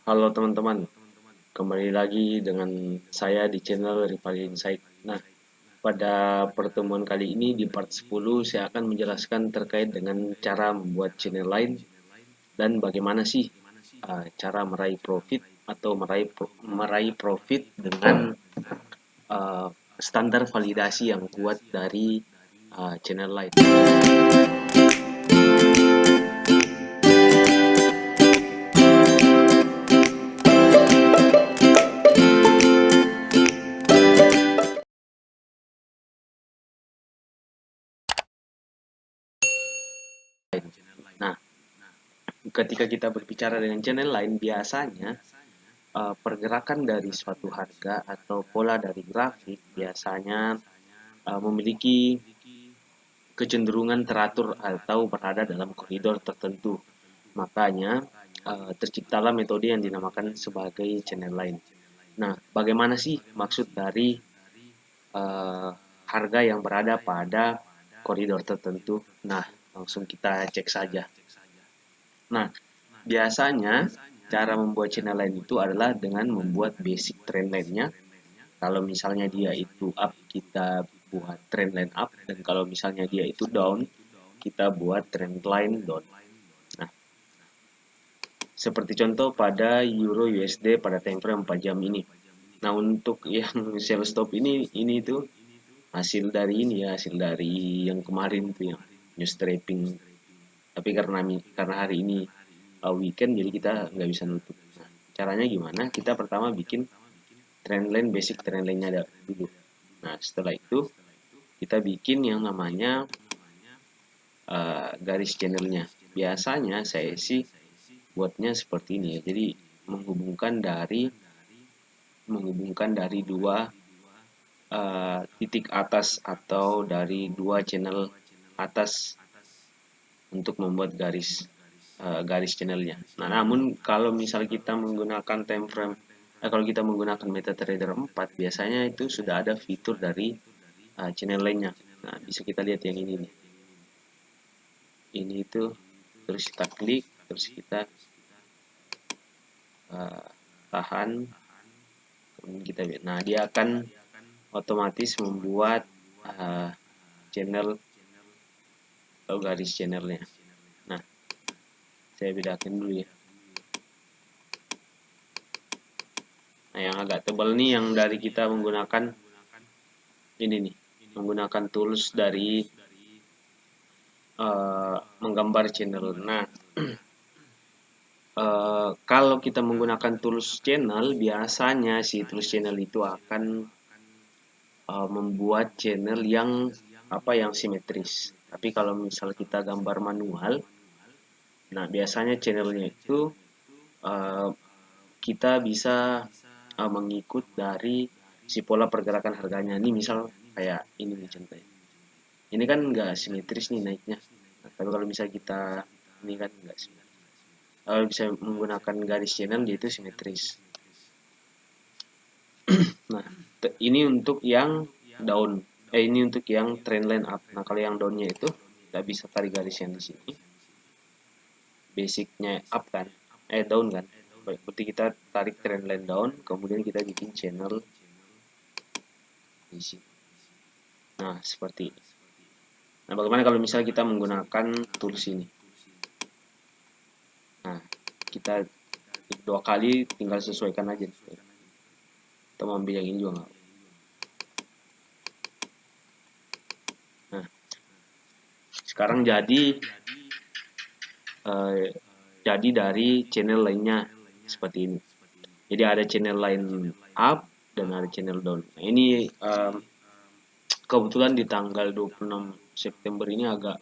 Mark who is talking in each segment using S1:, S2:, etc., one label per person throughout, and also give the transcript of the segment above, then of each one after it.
S1: Halo teman-teman, kembali lagi dengan saya di channel Rifai Insight. Nah, pada pertemuan kali ini di part 10 saya akan menjelaskan terkait dengan cara membuat channel lain dan bagaimana sih cara meraih profit atau meraih profit dengan uh, standar validasi yang kuat dari channel lain. Nah, ketika kita berbicara dengan channel lain, biasanya pergerakan dari suatu harga atau pola dari grafik biasanya memiliki kecenderungan teratur atau berada dalam koridor tertentu. Makanya terciptalah metode yang dinamakan sebagai channel line. Nah, bagaimana sih maksud dari uh, harga yang berada pada koridor tertentu? Nah, langsung kita cek saja. Nah, biasanya cara membuat channel line itu adalah dengan membuat basic trend line-nya. Kalau misalnya dia itu up, kita buat trend line up, dan kalau misalnya dia itu down, kita buat trend line down. Nah, seperti contoh pada Euro USD pada time frame 4 jam ini. Nah, untuk yang sell stop ini itu hasil dari yang kemarin tuh yang news trapping. Tapi karena hari ini weekend, jadi kita nggak bisa nutup. Nah, caranya gimana? Kita pertama bikin trendline, basic trendline-nya dulu. Nah, setelah itu kita bikin yang namanya garis channelnya. Biasanya saya sih buatnya seperti ini ya. Jadi menghubungkan dari dua titik atas atau dari dua channel atas untuk membuat garis channelnya. Nah, namun kalau misal kita menggunakan time frame, kalau kita menggunakan MetaTrader 4, biasanya itu sudah ada fitur dari channel lainnya. Nah, bisa kita lihat yang ini nih. Ini itu terus kita klik, terus kita tahan, kemudian kita lihat. Nah, dia akan otomatis membuat channel atau garis channelnya. Nah, saya bedakan dulu ya. Nah, yang agak tebal nih yang dari kita menggunakan ini nih, menggunakan tools dari menggambar channel. Nah, kalau kita menggunakan tools channel, biasanya si tools channel itu akan membuat channel yang simetris. Tapi kalau misal kita gambar manual, nah biasanya channelnya itu uh, kita bisa mengikut dari si pola pergerakan harganya. Ini misal kayak ini nih contohnya. Ini kan nggak simetris nih naiknya. Nah, tapi kalau misal kita ini kan nggak simetris. Kalau bisa menggunakan garis channel dia itu simetris. Nah, ini untuk yang down. Ini untuk yang trendline up. Nah, kalau yang downnya itu nggak bisa tarik garis yang di sini. Basicnya up kan, down kan. Berarti kita tarik trendline down, kemudian kita bikin channel di sini. Nah, seperti ini. Nah, bagaimana kalau misalnya kita menggunakan tools ini? Nah, kita dua kali tinggal sesuaikan aja. Kita mau ambil yang ini juga nggak. Nah, sekarang jadi dari channel lainnya seperti ini. Jadi ada channel line up dan ada channel down. Nah, ini kebetulan di tanggal 26 September ini agak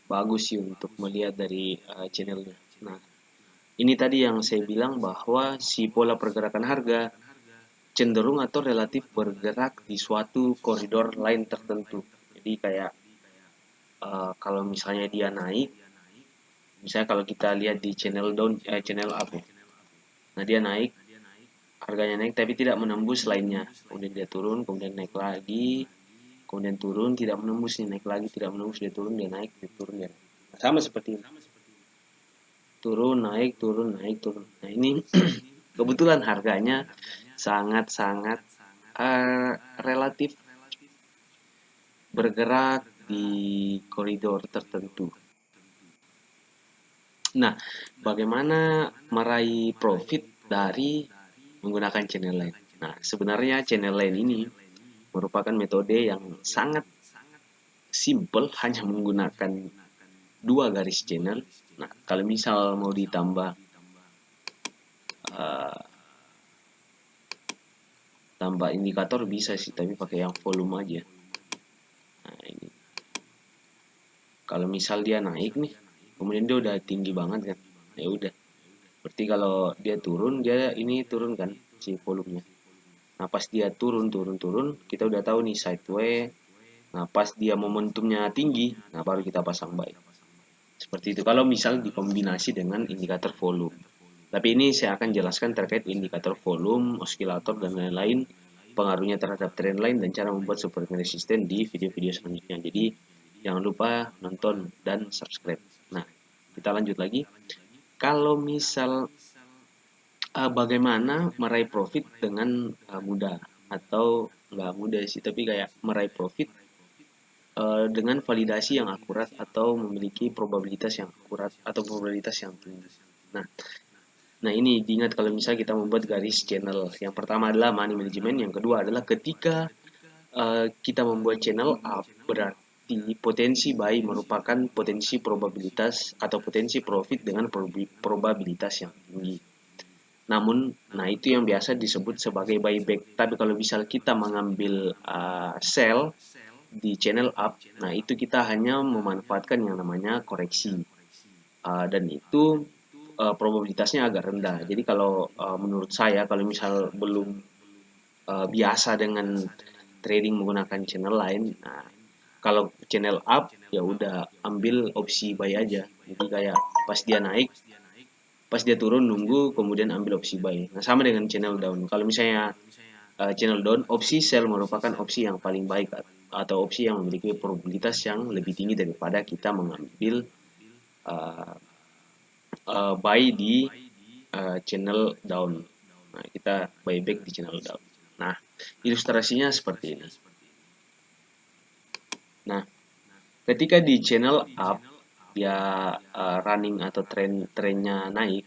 S1: bagus sih untuk melihat dari channelnya. Nah, ini tadi yang saya bilang bahwa si pola pergerakan harga cenderung atau relatif bergerak di suatu koridor lain tertentu. Jadi kayak kalau misalnya dia naik, misalnya kalau kita lihat di channel up ya. Nah, dia naik, harganya naik tapi tidak menembus lainnya. Kemudian dia turun, kemudian naik lagi, kemudian turun, tidak menembus, nih naik lagi, tidak menembus, dia turun, dia naik, dia turun, dia naik. Nah, sama seperti ini. turun, naik, turun, naik, turun. Nah, ini kebetulan harganya sangat-sangat relatif bergerak di koridor tertentu. Nah, bagaimana meraih profit dari menggunakan channel line? Nah, sebenarnya channel line ini merupakan metode yang sangat simple, hanya menggunakan dua garis channel. Nah, kalau misal mau ditambah uh, tambah indikator bisa sih, tapi pakai yang volume aja. Nah, ini kalau misal dia naik nih, kemudian dia udah tinggi banget kan, ya udah. Berarti kalau dia turun, dia ini turun kan si volumenya. Nah, pas dia turun, kita udah tahu nih sideways. Nah, pas dia momentumnya tinggi, nah baru kita pasang buy. Seperti itu kalau misal dikombinasi dengan indikator volume. Tapi ini saya akan jelaskan terkait indikator volume, osilator, dan lain-lain, pengaruhnya terhadap trendline dan cara membuat support resisten di video-video selanjutnya. Jadi jangan lupa nonton dan subscribe. Nah, kita lanjut lagi. Kalau misal bagaimana meraih profit dengan mudah, atau nggak mudah sih, tapi kayak meraih profit dengan validasi yang akurat atau memiliki probabilitas yang akurat atau probabilitas yang tinggi. Nah, ini diingat kalau misalnya kita membuat garis channel. Yang pertama adalah money management, yang kedua adalah ketika kita membuat channel up, berarti potensi buy merupakan potensi probabilitas atau potensi profit dengan probabilitas yang tinggi. Namun, nah itu yang biasa disebut sebagai buyback. Tapi kalau misal kita mengambil sell di channel up, nah itu kita hanya memanfaatkan yang namanya koreksi. Dan itu probabilitasnya agak rendah. Jadi kalau menurut saya, kalau misal belum biasa dengan trading menggunakan channel lain, nah kalau channel up ya udah ambil opsi buy aja. Jadi kayak pas dia naik, pas dia turun nunggu, kemudian ambil opsi buy. Nah, sama dengan channel down. Kalau misalnya channel down, opsi sell merupakan opsi yang paling baik atau opsi yang memiliki probabilitas yang lebih tinggi daripada kita mengambil uh, buy di channel down. Nah, kita buyback di channel down. Nah, ilustrasinya seperti ini. Nah, ketika di channel up dia running atau trennya naik,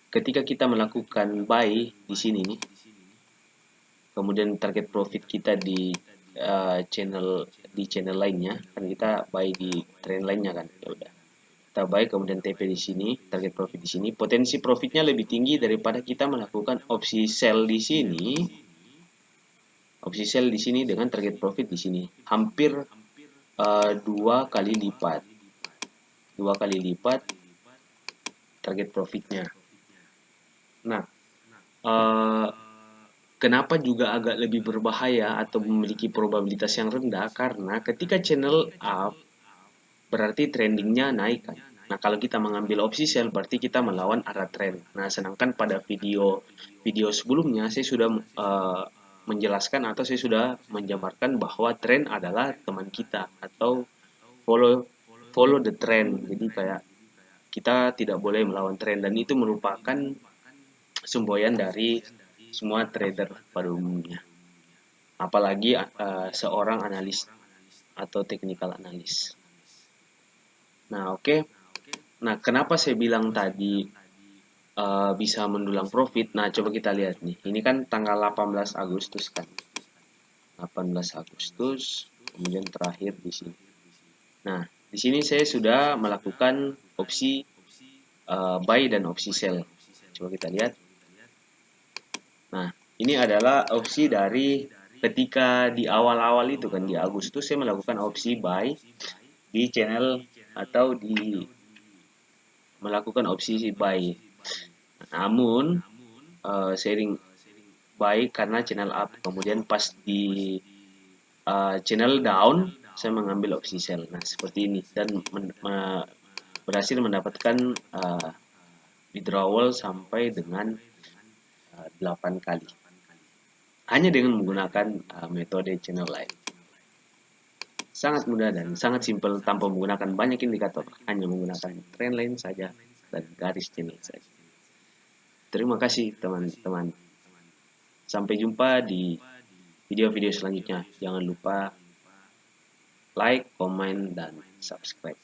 S1: ketika kita melakukan buy di sini nih, kemudian target profit kita di channel lainnya, kan kita buy di trend lainnya kan, ya udah kita buy kemudian TP di sini, target profit di sini, potensi profitnya lebih tinggi daripada kita melakukan opsi sell di sini. Opsi sell di sini dengan target profit di sini hampir dua kali lipat target profitnya. Nah, kenapa juga agak lebih berbahaya atau memiliki probabilitas yang rendah? Karena ketika channel up berarti trendingnya naik kan. Nah, kalau kita mengambil opsi sell berarti kita melawan arah trend. Nah, sedangkan pada video sebelumnya saya sudah menjelaskan atau saya sudah menjabarkan bahwa trend adalah teman kita atau follow the trend. Jadi kayak kita tidak boleh melawan trend, dan itu merupakan semboyan dari semua trader pada umumnya. Apalagi seorang analis atau technical analis. Nah, oke. Nah, kenapa saya bilang tadi bisa mendulang profit? Nah, coba kita lihat nih. Ini kan tanggal 18 Agustus kan. 18 Agustus, kemudian terakhir di sini. Nah, di sini saya sudah melakukan opsi buy dan opsi sell. Coba kita lihat. Nah, ini adalah opsi dari ketika di awal-awal itu kan, di Agustus saya melakukan opsi buy di channel atau di melakukan opsi buy. Namun sering buy karena channel up, kemudian pas di channel down saya mengambil opsi sell. Nah, seperti ini, dan berhasil mendapatkan withdrawal sampai dengan 8 kali hanya dengan menggunakan metode channel line. Sangat mudah dan sangat simpel tanpa menggunakan banyak indikator, hanya menggunakan trend line saja dan garis channel saya. Terima kasih teman-teman. Sampai jumpa di video-video selanjutnya. Jangan lupa like, komen, dan subscribe.